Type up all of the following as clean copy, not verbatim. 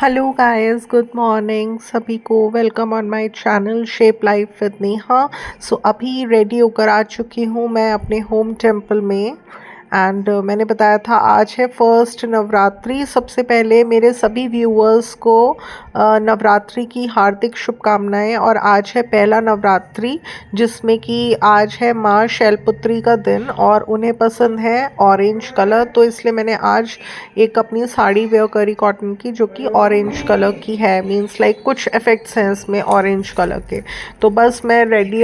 Hello guys, good morning सभी को। Welcome on my channel shape life with Neha. So अभी ready होकर आ चुकी हूँ मैं अपने होम टेम्पल में। एंड मैंने बताया था आज है फर्स्ट नवरात्रि। सबसे पहले मेरे सभी व्यूअर्स को नवरात्रि की हार्दिक शुभकामनाएं। और आज है पहला नवरात्रि, जिसमें कि आज है माँ शैलपुत्री का दिन और उन्हें पसंद है ऑरेंज कलर। तो इसलिए मैंने आज एक अपनी साड़ी वेयर करी कॉटन की, जो कि ऑरेंज कलर की है। मींस लाइक कुछ इफ़ेक्ट्स हैं इसमें ऑरेंज कलर के। तो बस मैं रेडी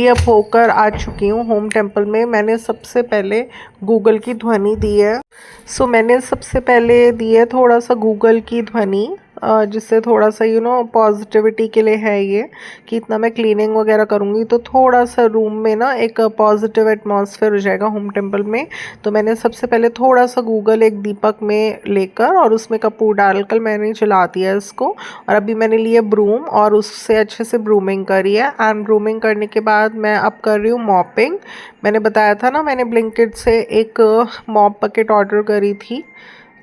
अप होकर आ चुकी हूँ होम टेम्पल में। मैंने सबसे पहले गूगल की ध्वनि दी है। मैंने सबसे पहले दी है थोड़ा सा गूगल की ध्वनि, जिससे थोड़ा सा पॉजिटिविटी के लिए है ये, कि इतना मैं क्लीनिंग वगैरह करूँगी तो थोड़ा सा रूम में ना एक पॉजिटिव एटमॉस्फेयर हो जाएगा होम टेम्पल में। तो मैंने सबसे पहले थोड़ा सा गूगल एक दीपक में लेकर और उसमें कपूर डालकर मैंने जला दिया इसको। और अभी मैंने लिया ब्रूम और उससे अच्छे से ब्रूमिंग करी है। एंड ब्रूमिंग करने के बाद मैं अब कर रही हूँ मॉपिंग। मैंने बताया था ना, मैंने ब्लिंकिट से एक मॉप बकेट ऑर्डर करी थी,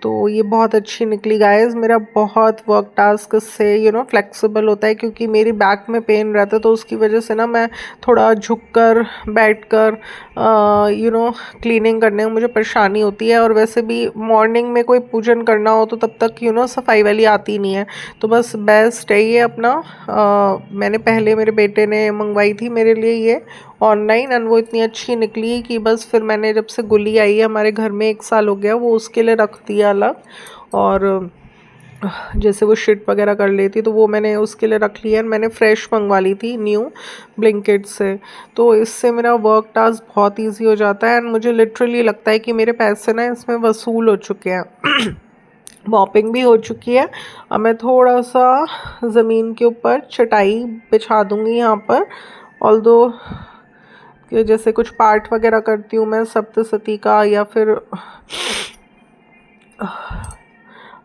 तो ये बहुत अच्छी निकली गाइस। मेरा बहुत वर्क टास्क से फ्लेक्सिबल होता है, क्योंकि मेरी बैक में पेन रहता है, तो उसकी वजह से ना मैं थोड़ा झुककर बैठकर क्लीनिंग करने में मुझे परेशानी होती है। और वैसे भी मॉर्निंग में कोई पूजन करना हो तो तब तक सफाई वाली आती नहीं है। तो बस बेस्ट है ये अपना। मैंने पहले मेरे बेटे ने मंगवाई थी मेरे लिए ये ऑनलाइन, एंड वो इतनी अच्छी निकली कि बस फिर मैंने, जब से गुली आई है हमारे घर में 1 साल हो गया, वो उसके लिए रख दिया अलग। और जैसे वो शिट वगैरह कर लेती तो वो मैंने उसके लिए रख लिया। मैंने फ़्रेश मंगवा ली थी न्यू ब्लिंकिट से। तो इससे मेरा वर्क टास्क बहुत इजी हो जाता है, एंड मुझे लिटरली लगता है कि मेरे पैसे ना इसमें वसूल हो चुके हैं। मॉपिंग भी हो चुकी है। अब मैं थोड़ा सा ज़मीन के ऊपर चटाई बिछा दूँगी यहाँ पर। ऑल्दो कि जैसे कुछ पाठ वगैरह करती हूँ मैं सप्तशती का, या फिर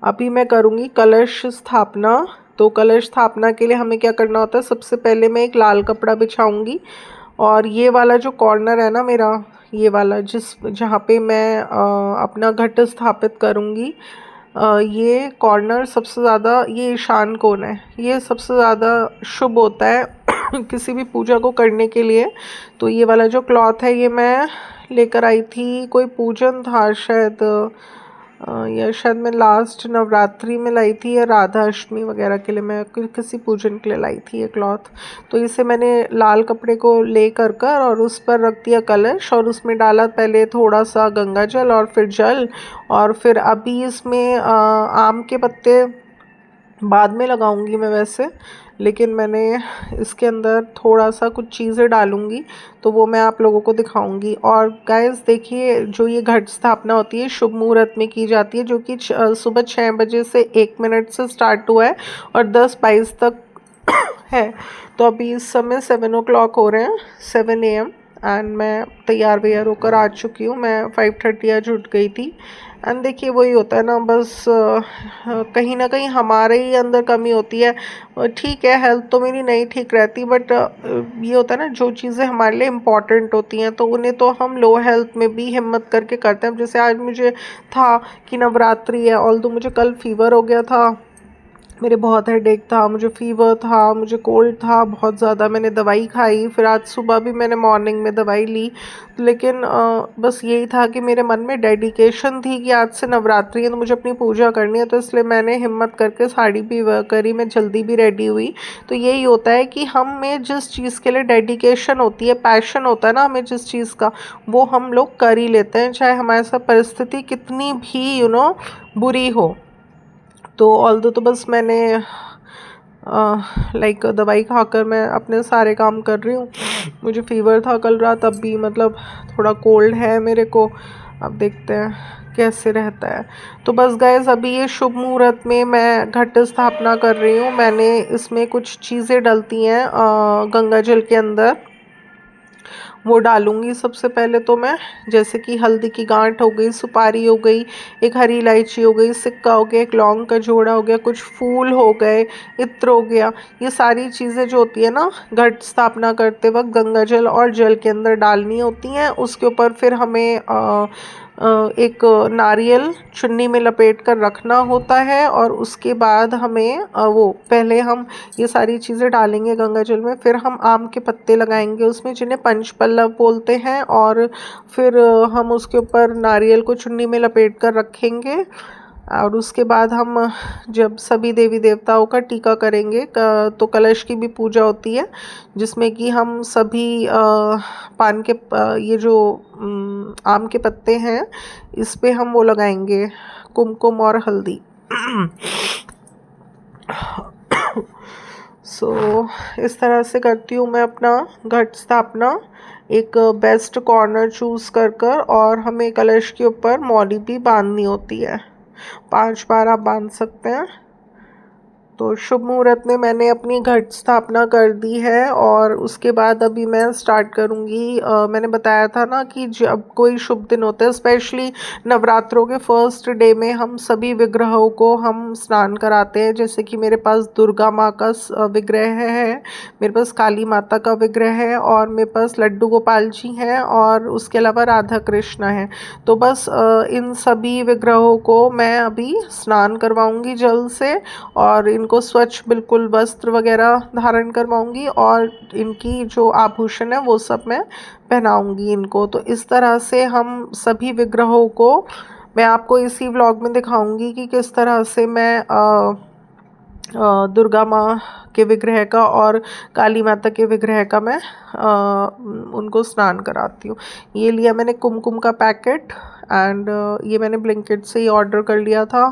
अभी मैं करूँगी कलश स्थापना। तो कलश स्थापना के लिए हमें क्या करना होता है, सबसे पहले मैं एक लाल कपड़ा बिछाऊंगी। और ये वाला जो कॉर्नर है ना मेरा, ये वाला जहाँ पे मैं अपना घट स्थापित करूँगी, ये कॉर्नर सबसे ज़्यादा, ये ईशान कोण है, ये सबसे ज़्यादा शुभ होता है किसी भी पूजा को करने के लिए। तो ये वाला जो क्लॉथ है ये मैं लेकर आई थी, कोई पूजन था शायद, या शायद मैं लास्ट नवरात्रि में लाई थी, या राधा अष्टमी वगैरह के लिए मैं किसी पूजन के लिए लाई थी ये क्लॉथ। तो इसे मैंने लाल कपड़े को ले कर और उस पर रख दिया कलश, और उसमें डाला पहले थोड़ा सा गंगा जल और फिर जल। और फिर अभी इसमें आम के पत्ते बाद में लगाऊंगी मैं वैसे, लेकिन मैंने इसके अंदर थोड़ा सा कुछ चीज़ें डालूंगी, तो वो मैं आप लोगों को दिखाऊंगी। और गाइस देखिए, जो ये घट स्थापना होती है शुभ मुहूर्त में की जाती है, जो कि सुबह 6 बजे से 1 मिनट से स्टार्ट हुआ है और 10:22 तक है। तो अभी इस समय 7 o'clock हो रहे हैं, 7 AM। एंड मैं तैयार वैयार होकर आ चुकी हूँ। मैं 5:30 आज उठ गई थी। एंड देखिए वही होता है ना, बस कहीं ना कहीं हमारे ही अंदर कमी होती है। ठीक है, हेल्थ तो मेरी नहीं ठीक रहती, बट ये होता है ना, जो चीज़ें हमारे लिए इम्पॉर्टेंट होती हैं तो उन्हें तो हम लो हेल्थ में भी हिम्मत करके करते हैं। जैसे आज मुझे था कि नवरात्रि है, ऑल्दो मुझे कल फीवर हो गया था, मेरे बहुत हेडेक था, मुझे फ़ीवर था, मुझे कोल्ड था बहुत ज़्यादा, मैंने दवाई खाई, फिर आज सुबह भी मैंने मॉर्निंग में दवाई ली। लेकिन बस यही था कि मेरे मन में डेडिकेशन थी कि आज से नवरात्रि है तो मुझे अपनी पूजा करनी है, तो इसलिए मैंने हिम्मत करके साड़ी भी वेयर करी, मैं जल्दी भी रेडी हुई। तो यही होता है कि हम में जिस चीज़ के लिए डेडिकेशन होती है, पैशन होता है ना हमें जिस चीज़ का, वो हम लोग कर ही लेते हैं, चाहे हमारे साथ परिस्थिति कितनी भी बुरी हो। तो ऑल्दो तो बस मैंने लाइक दवाई खाकर मैं अपने सारे काम कर रही हूँ। मुझे फ़ीवर था कल रात, अब भी मतलब थोड़ा कोल्ड है मेरे को। अब देखते हैं कैसे रहता है। तो बस गाइस, अभी ये शुभ मुहूर्त में मैं घट स्थापना कर रही हूँ। मैंने इसमें कुछ चीज़ें डलती हैं गंगा जल के अंदर, वो डालूंगी सबसे पहले तो मैं। जैसे कि हल्दी की गांठ हो गई, सुपारी हो गई, एक हरी इलायची हो गई, सिक्का हो गया, एक लौंग का जोड़ा हो गया, कुछ फूल हो गए, इत्र हो गया। ये सारी चीज़ें जो होती है ना घट स्थापना करते वक्त गंगा जल और जल के अंदर डालनी होती हैं। उसके ऊपर फिर हमें एक नारियल चुन्नी में लपेट कर रखना होता है और उसके बाद हमें वो पहले हम ये सारी चीज़ें डालेंगे गंगा जल में, फिर हम आम के पत्ते लगाएंगे उसमें जिन्हें पंचपल्लव बोलते हैं, और फिर हम उसके ऊपर नारियल को चुन्नी में लपेट कर रखेंगे। और उसके बाद हम जब सभी देवी देवताओं का टीका करेंगे तो कलश की भी पूजा होती है, जिसमें कि हम सभी पान के ये जो आम के पत्ते हैं इस पे हम वो लगाएंगे कुमकुम और हल्दी। इस तरह से करती हूँ मैं अपना घट स्थापना। एक बेस्ट कॉर्नर चूज़ कर और हमें कलश के ऊपर मौली भी बांधनी होती है, 5 बार आप बांध सकते हैं। तो शुभ मुहूर्त में मैंने अपनी घट स्थापना कर दी है और उसके बाद अभी मैं स्टार्ट करूँगी। मैंने बताया था ना कि जब कोई शुभ दिन होता है, स्पेशली नवरात्रों के फर्स्ट डे में हम सभी विग्रहों को हम स्नान कराते हैं। जैसे कि मेरे पास दुर्गा माँ का विग्रह है, मेरे पास काली माता का विग्रह है, और मेरे पास लड्डू गोपाल जी हैं, और उसके अलावा राधा कृष्ण है। तो बस इन सभी विग्रहों को मैं अभी स्नान करवाऊँगी जल से, और इनको स्वच्छ बिल्कुल वस्त्र वगैरह धारण करवाऊंगी, और इनकी जो आभूषण है वो सब मैं पहनाऊंगी इनको। तो इस तरह से हम सभी विग्रहों को मैं आपको इसी व्लॉग में दिखाऊंगी कि किस तरह से मैं दुर्गा माँ के विग्रह का और काली माता के विग्रह का मैं उनको स्नान कराती हूँ। ये लिया मैंने कुमकुम का पैकेट, एंड ये मैंने ब्लिंकिट से ही ऑर्डर कर लिया था,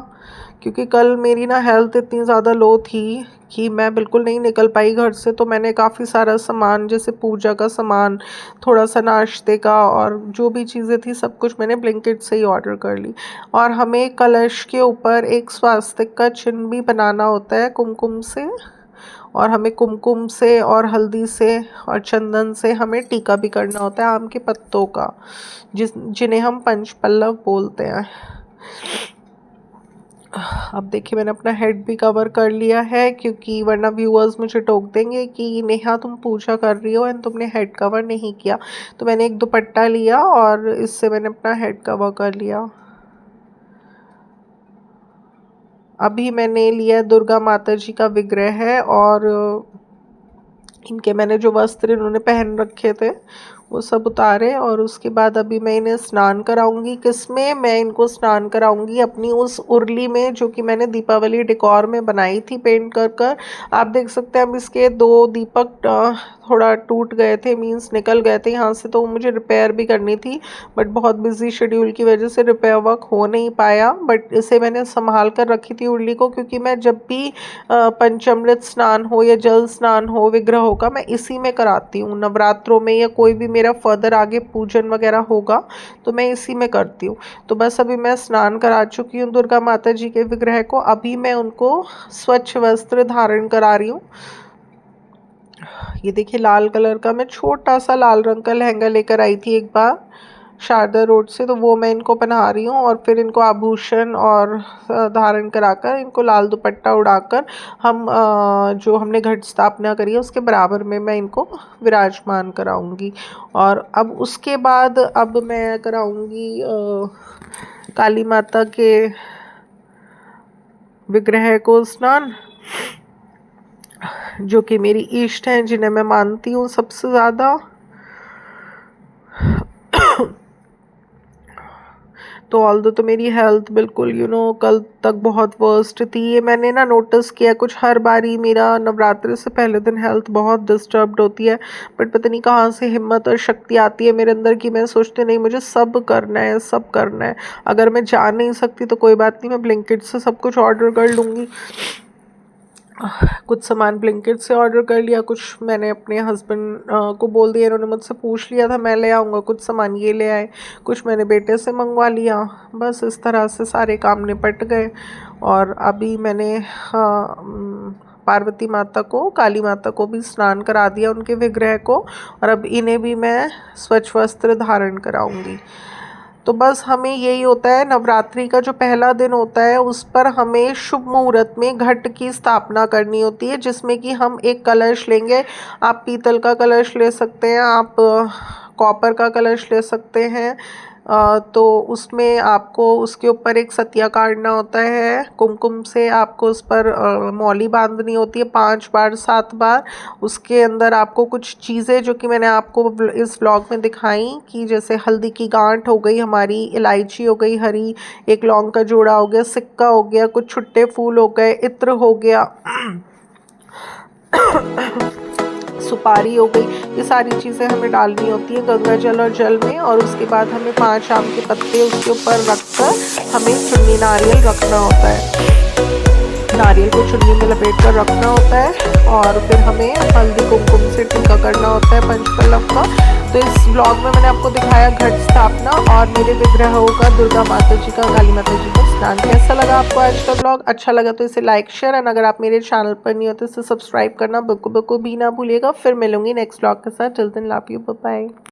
क्योंकि कल मेरी ना हेल्थ इतनी ज़्यादा लो थी कि मैं बिल्कुल नहीं निकल पाई घर से। तो मैंने काफ़ी सारा सामान, जैसे पूजा का सामान, थोड़ा सा नाश्ते का, और जो भी चीज़ें थी सब कुछ मैंने ब्लिंकिट से ही ऑर्डर कर ली। और हमें कलश के ऊपर एक स्वास्तिक का चिन्ह भी बनाना होता है कुमकुम से, और हमें कुमकुम से और हल्दी से और चंदन से हमें टीका भी करना होता है आम के पत्तों का, जिन्हें हम पंचपल्लव बोलते हैं। अब देखिए मैंने अपना हेड भी कवर कर लिया है, क्योंकि वरना व्यूअर्स मुझे टोक देंगे कि नेहा तुम पूजा कर रही हो एंड तुमने हेड कवर नहीं किया। तो मैंने एक दुपट्टा लिया और इससे मैंने अपना हेड कवर कर लिया। अभी मैंने लिया दुर्गा माता जी का विग्रह है, और इनके मैंने जो वस्त्र इन्होंने पहन रखे थे वो सब उतारे, और उसके बाद अभी मैं इन्हें स्नान कराऊंगी। किसमें? मैं इनको स्नान कराऊंगी अपनी उस उर्ली में जो कि मैंने दीपावली डेकोर में बनाई थी पेंट कर। आप देख सकते हैं अब इसके 2 दीपक थोड़ा टूट गए थे, मींस निकल गए थे यहाँ से, तो मुझे रिपेयर भी करनी थी, बट बहुत बिजी शेड्यूल की वजह से रिपेयर वर्क हो नहीं पाया। बट इसे मैंने संभाल कर रखी थी उर्ली को, क्योंकि मैं जब भी पंचामृत स्नान हो या जल स्नान हो विग्रहों का, मैं इसी में कराती हूँ। नवरात्रों में या कोई भी मेरा फर्दर आगे पूजन वगैरह होगा तो मैं इसी में करती हूँ। तो बस अभी मैं स्नान करा चुकी हूँ दुर्गा माता जी के विग्रह को, अभी मैं उनको स्वच्छ वस्त्र धारण करा रही हूँ। ये देखिए लाल कलर का मैं छोटा सा लाल रंग का लहंगा लेकर आई थी एक बार शारदा रोड से, तो वो मैं इनको पहना रही हूँ, और फिर इनको आभूषण और धारण कराकर इनको लाल दुपट्टा उड़ाकर हम जो हमने घट स्थापना करी है उसके बराबर में मैं इनको विराजमान कराऊंगी। और अब उसके बाद अब मैं कराऊंगी काली माता के विग्रह को स्नान, जो कि मेरी इष्ट हैं, जिन्हें मैं मानती हूँ सबसे ज़्यादा। तो ऑल्दो तो मेरी हेल्थ बिल्कुल कल तक बहुत वर्स्ट थी। ये मैंने ना नोटिस किया, कुछ हर बारी मेरा नवरात्रि से पहले दिन हेल्थ बहुत डिस्टर्ब्ड होती है, बट पता नहीं कहाँ से हिम्मत और शक्ति आती है मेरे अंदर कि मैं सोचती नहीं मुझे सब करना है, सब करना है। अगर मैं जा नहीं सकती तो कोई बात नहीं, मैं ब्लिंकिट से सब कुछ ऑर्डर कर लूँगी। कुछ सामान ब्लिंकिट से ऑर्डर कर लिया, कुछ मैंने अपने हस्बैंड को बोल दिया, इन्होंने मुझसे पूछ लिया था मैं ले आऊँगा, कुछ सामान ये ले आए, कुछ मैंने बेटे से मंगवा लिया। बस इस तरह से सारे काम निपट गए। और अभी मैंने पार्वती माता को, काली माता को भी स्नान करा दिया उनके विग्रह को, और अब इन्हें भी मैं स्वच्छ वस्त्र धारण कराऊंगी। तो बस हमें यही होता है, नवरात्रि का जो पहला दिन होता है उस पर हमें शुभ मुहूर्त में घट की स्थापना करनी होती है, जिसमें कि हम एक कलश लेंगे। आप पीतल का कलश ले सकते हैं, आप कॉपर का कलश ले सकते हैं, तो उसमें आपको उसके ऊपर एक सतिया काटना होता है, कुमकुम से आपको उस पर मौली बांधनी होती है 5 बार 7 बार। उसके अंदर आपको कुछ चीज़ें जो कि मैंने आपको इस व्लॉग में दिखाई कि जैसे हल्दी की गांठ हो गई हमारी, इलायची हो गई हरी, एक लौंग का जोड़ा हो गया, सिक्का हो गया, कुछ छुट्टे फूल हो गए, इत्र हो गया, सुपारी हो गई। ये सारी चीज़ें हमें डालनी होती है गंगा जल और जल में। और उसके बाद हमें 5 आम के पत्ते उसके ऊपर रखकर हमें चुन्नी नारियल रखना होता है, नारियल को चुन्नी में लपेट कर रखना होता है। और फिर हमें हल्दी कुमकुम से टीका करना होता है पंचपल्लव का। तो इस ब्लॉग में मैंने आपको दिखाया घट स्थापना और मेरे विग्रहों का, दुर्गा माता जी का, काली माता जी का स्नान। कैसा लगा आपको आज का ब्लॉग? अच्छा लगा तो इसे लाइक शेयर, एंड अगर आप मेरे चैनल पर नहीं हो तो इसे सब्सक्राइब करना बिल्कुल भी ना भूलिएगा। फिर मिलूंगी नेक्स्ट ब्लॉग के साथ। Till then love you, bye bye.